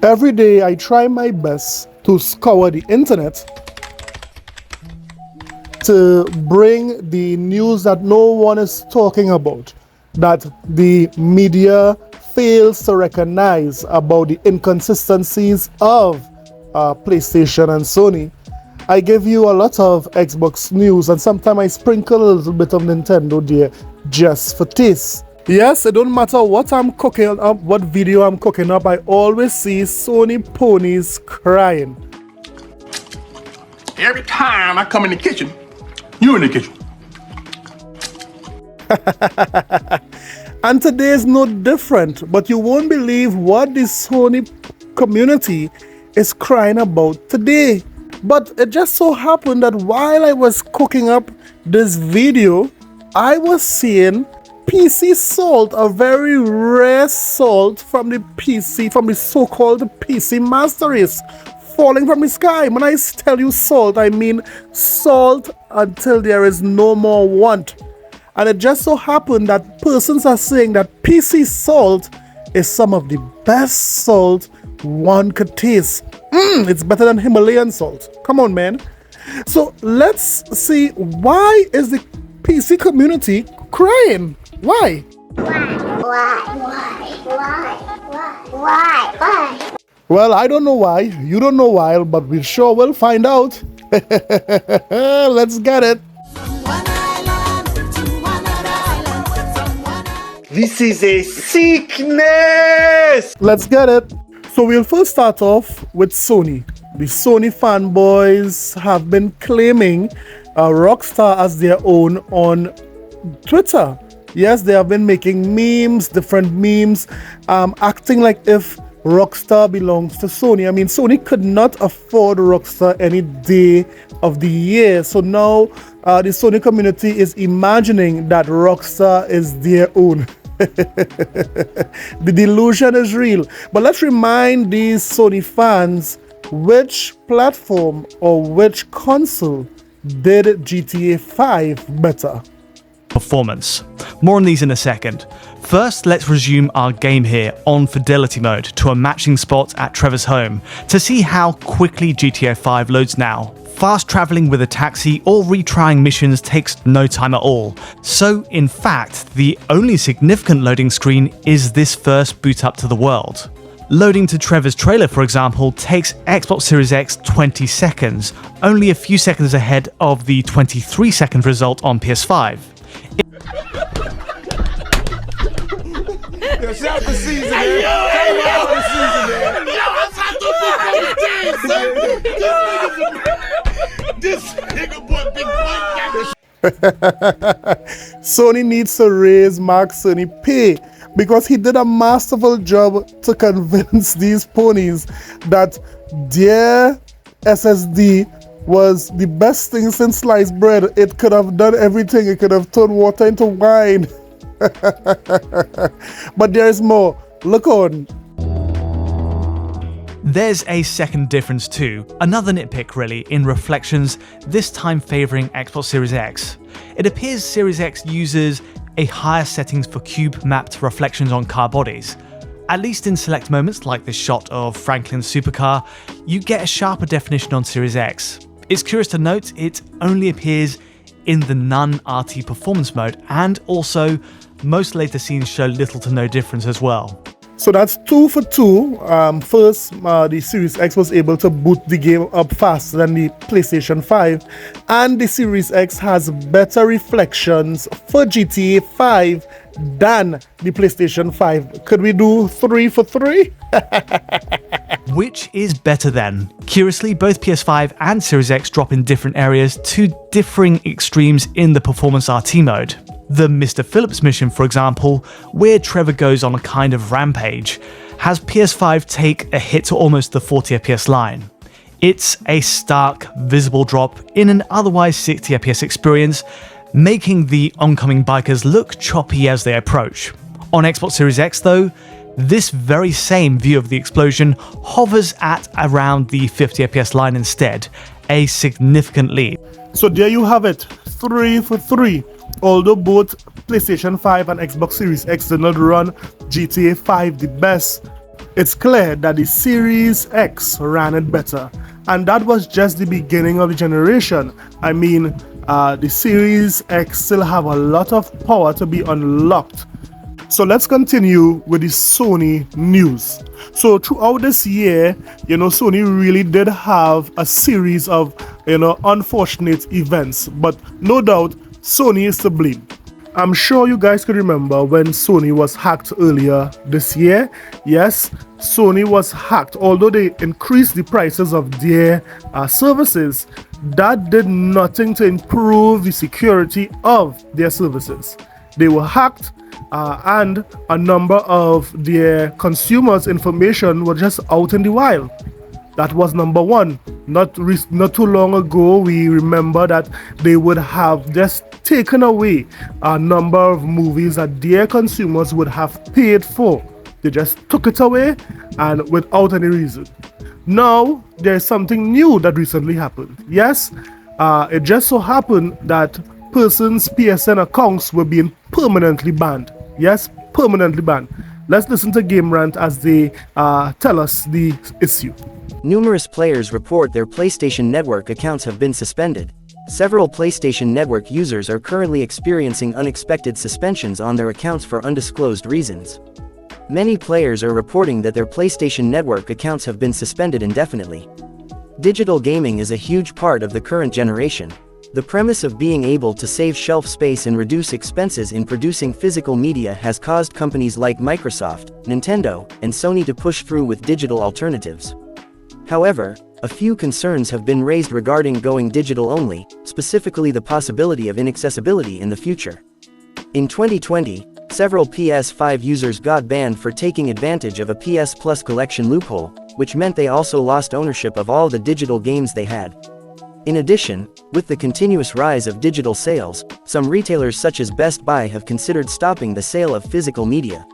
Every day I try my best to scour the internet to bring the news that no one is talking about, that the media fails to recognize about the inconsistencies of PlayStation and Sony. I give you a lot of Xbox news, and sometimes I sprinkle a little bit of Nintendo there just for taste. Yes, it don't matter what I'm cooking up, what video I'm cooking up, I always see Sony ponies crying. Every time I come in the kitchen, you in the kitchen. And today is no different, but you won't believe what the Sony community is crying about today. But it just so happened that while I was cooking up this video, I was seeing PC salt, a very rare salt from the so-called PC Master Race, falling from the sky. When I tell you salt, I mean salt until there is no more want. And it just so happened that persons are saying that PC salt is some of the best salt one could taste. It's better than Himalayan salt. Come on, man. So let's see, why is the PC community crying? Why? Why? Well, I don't know why. You don't know why, but we sure will find out. Let's get it. This is a sickness! Let's get it. So we'll first start off with Sony. The Sony fanboys have been claiming Rockstar as their own on Twitter. Yes, they have been making memes, different memes, acting like if Rockstar belongs to Sony. I mean, Sony could not afford Rockstar any day of the year. So now the Sony community is imagining that Rockstar is their own. The delusion is real. But let's remind these Sony fans which platform or which console did GTA 5 better. Performance. More on these in a second. First, let's resume our game here on fidelity mode to a matching spot at Trevor's home to see how quickly GTA 5 loads now. Fast traveling with a taxi or retrying missions takes no time at all. So in fact, the only significant loading screen is this first boot up to the world. Loading to Trevor's trailer, for example, takes Xbox Series X 20 seconds, only a few seconds ahead of the 23-second result on PS5. Yo, shout out to Caesar, man. Shout out to Caesar, man. Yo, I'm trying to This nigga bought big white. Sony needs to raise Mark Cerny pay because he did a masterful job to convince these ponies that their SSD was the best thing since sliced bread. It could have done everything. It could have turned water into wine. But there is more. Look on. There's a second difference too, another nitpick really, in reflections, this time favouring Xbox Series X. It appears Series X uses a higher settings for cube mapped reflections on car bodies. At least in select moments like this shot of Franklin's supercar, you get a sharper definition on Series X. It's curious to note it only appears in the non-RT performance mode, and also most later scenes show little to no difference as well. So that's 2 for 2. First, the Series X was able to boot the game up faster than the PlayStation 5, and the Series X has better reflections for GTA 5 than the PlayStation 5. Could we do 3 for 3? Which is better then? Curiously, both PS5 and Series X drop in different areas to differing extremes in the performance RT mode. The Mr. Phillips mission, for example, where Trevor goes on a kind of rampage, has PS5 take a hit to almost the 40 FPS line. It's a stark, visible drop in an otherwise 60 FPS experience, making the oncoming bikers look choppy as they approach. On Xbox Series X though, this very same view of the explosion hovers at around the 50 FPS line instead, a significant lead. So there you have it, 3 for 3. Although both PlayStation 5 and Xbox Series X did not run GTA 5 the best, It's clear that the Series X ran it better, and that was just the beginning of the generation. I mean, the Series X still have a lot of power to be unlocked. So let's continue with the Sony news. So throughout this year, Sony really did have a series of, unfortunate events, but no doubt Sony is to blame. I'm sure you guys could remember when Sony was hacked earlier this year. Yes, Sony was hacked. Although they increased the prices of their services, that did nothing to improve the security of their services. They were hacked, and a number of their consumers' information were just out in the wild. That was number one. Not too long ago, we remember that they would have just taken away a number of movies that their consumers would have paid for. They just took it away, and without any reason. Now, there's something new that recently happened. Yes, it just so happened that persons' PSN accounts were being permanently banned. Yes, permanently banned. Let's listen to Game Rant as they tell us the issue. Numerous players report their PlayStation Network accounts have been suspended. Several PlayStation Network users are currently experiencing unexpected suspensions on their accounts for undisclosed reasons. Many players are reporting that their PlayStation Network accounts have been suspended indefinitely. Digital gaming is a huge part of the current generation. The premise of being able to save shelf space and reduce expenses in producing physical media has caused companies like Microsoft, Nintendo, and Sony to push through with digital alternatives. However, a few concerns have been raised regarding going digital only, specifically the possibility of inaccessibility in the future. In 2020, several PS5 users got banned for taking advantage of a PS Plus collection loophole, which meant they also lost ownership of all the digital games they had. In addition, with the continuous rise of digital sales, some retailers such as Best Buy have considered stopping the sale of physical media.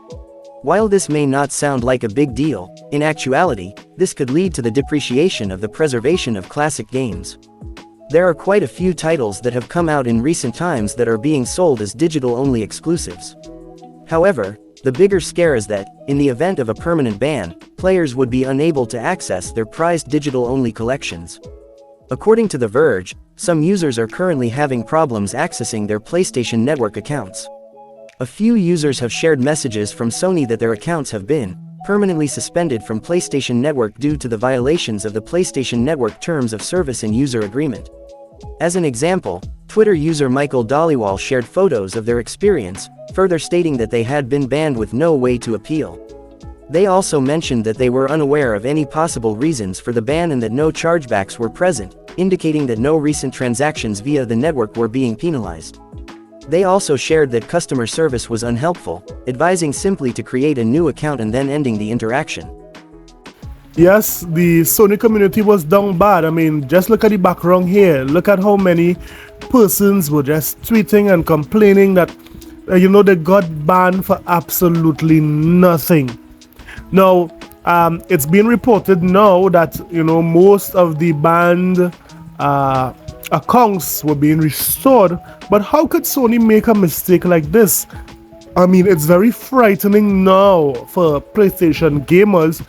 While this may not sound like a big deal, in actuality, this could lead to the depreciation of the preservation of classic games. There are quite a few titles that have come out in recent times that are being sold as digital-only exclusives. However, the bigger scare is that, in the event of a permanent ban, players would be unable to access their prized digital-only collections. According to The Verge, some users are currently having problems accessing their PlayStation Network accounts. A few users have shared messages from Sony that their accounts have been permanently suspended from PlayStation Network due to the violations of the PlayStation Network Terms of Service and User Agreement. As an example, Twitter user Michael Dollywall shared photos of their experience, further stating that they had been banned with no way to appeal. They also mentioned that they were unaware of any possible reasons for the ban and that no chargebacks were present, indicating that no recent transactions via the network were being penalized. They also shared that customer service was unhelpful, advising simply to create a new account and then ending the interaction. Yes, the Sony community was down bad. I mean, just look at the background here. Look at how many persons were just tweeting and complaining that, they got banned for absolutely nothing. Now, it's been reported now that, most of the banned accounts were being restored. But how could Sony make a mistake like this? I mean, it's very frightening now for PlayStation gamers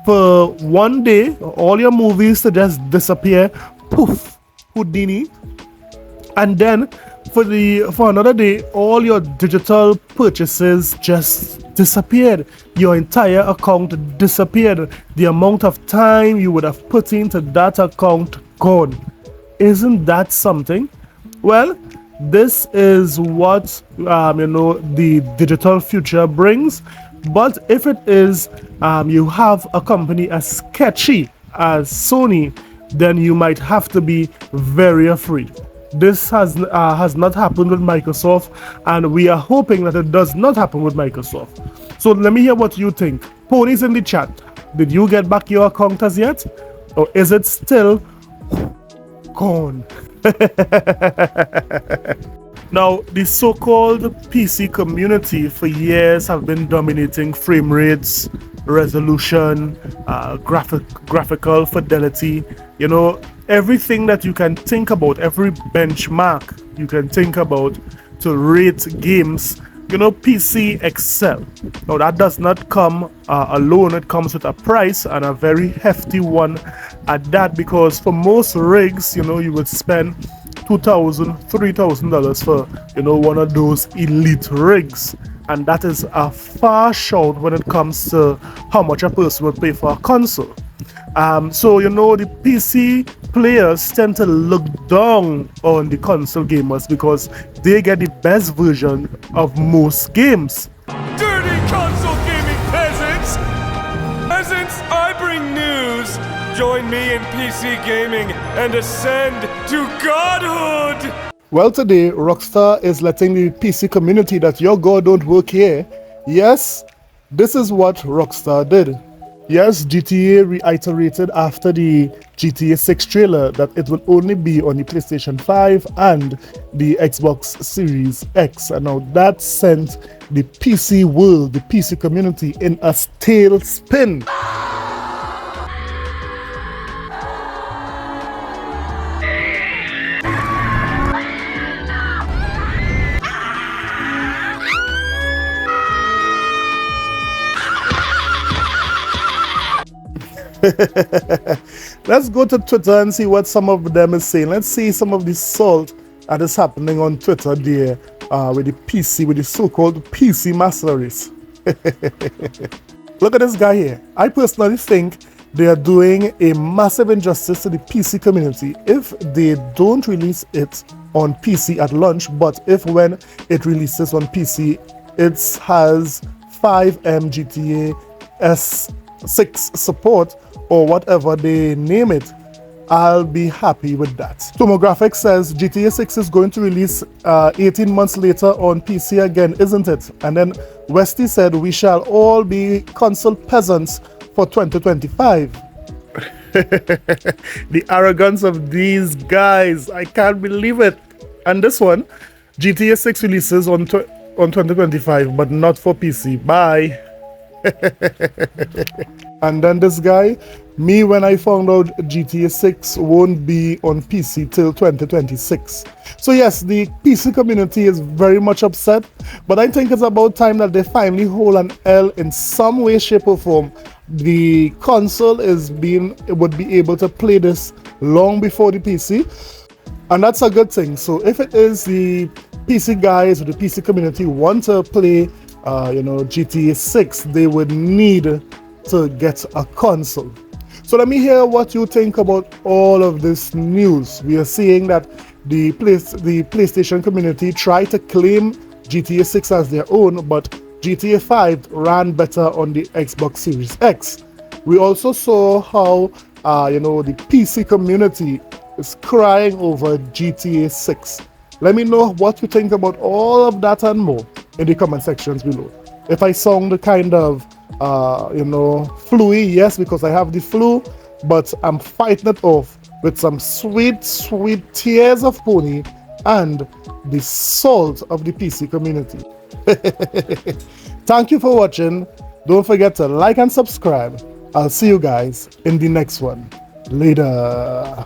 for one day all your movies to just disappear, poof, Houdini, and then for another day all your digital purchases just disappeared. Your entire account disappeared. The amount of time you would have put into that account gone. Isn't that something? Well, this is what the digital future brings. But if it is you have a company as sketchy as Sony, then you might have to be very afraid. This has not happened with Microsoft, and we are hoping that it does not happen with Microsoft. So let me hear what you think. Ponies in the chat. Did you get back your account as yet? Or is it still gone? Now, the so-called PC community for years have been dominating frame rates, resolution, graphical fidelity, everything that you can think about, every benchmark you can think about to rate games. PC Excel. Now that does not come alone. It comes with a price, and a very hefty one at that, because for most rigs, you would spend $2,000, $3,000 for one of those elite rigs, and that is a far short when it comes to how much a person would pay for a console. So the PC players tend to look down on the console gamers because they get the best version of most games. Dirty console gaming peasants! Peasants, I bring news! Join me in PC gaming and ascend to godhood! Well, today Rockstar is letting the PC community that your God don't work here. Yes, this is what Rockstar did. Yes, GTA reiterated after the GTA 6 trailer that it will only be on the PlayStation 5 and the Xbox Series X. And now that sent the PC world, the PC community, in a tailspin. Let's go to Twitter and see what some of them is saying. Let's see some of the salt that is happening on Twitter there with the so-called PC Master Race. Look at this guy here. I personally think they are doing a massive injustice to the PC community if they don't release it on PC at launch, but if when it releases on PC, it has 5M GTA S6 support, or whatever they name it, I'll be happy with that. Tomographic says GTA 6 is going to release 18 months later on PC again, isn't it? And then Westy said we shall all be console peasants for 2025. The arrogance of these guys, I can't believe it. And this one, GTA 6 releases on 2025, but not for PC. Bye. And then this guy, me when I found out GTA 6 won't be on PC till 2026. So yes, the PC community is very much upset, but I think it's about time that they finally hold an L in some way, shape or form. The console would be able to play this long before the PC, and that's a good thing. So if it is the PC guys or the PC community want to play GTA 6, they would need to get a console. So let me hear what you think about all of this news. We are seeing that the PlayStation community tried to claim GTA 6 as their own, but GTA 5 ran better on the Xbox Series X. We also saw how the PC community is crying over GTA 6. Let me know what you think about all of that and more in the comment sections below. If I sound kind of fluey, yes, because I have the flu, but I'm fighting it off with some sweet, sweet tears of pony and the salt of the PC community. Thank you for watching. Don't forget to like and subscribe. I'll see you guys in the next one. Later.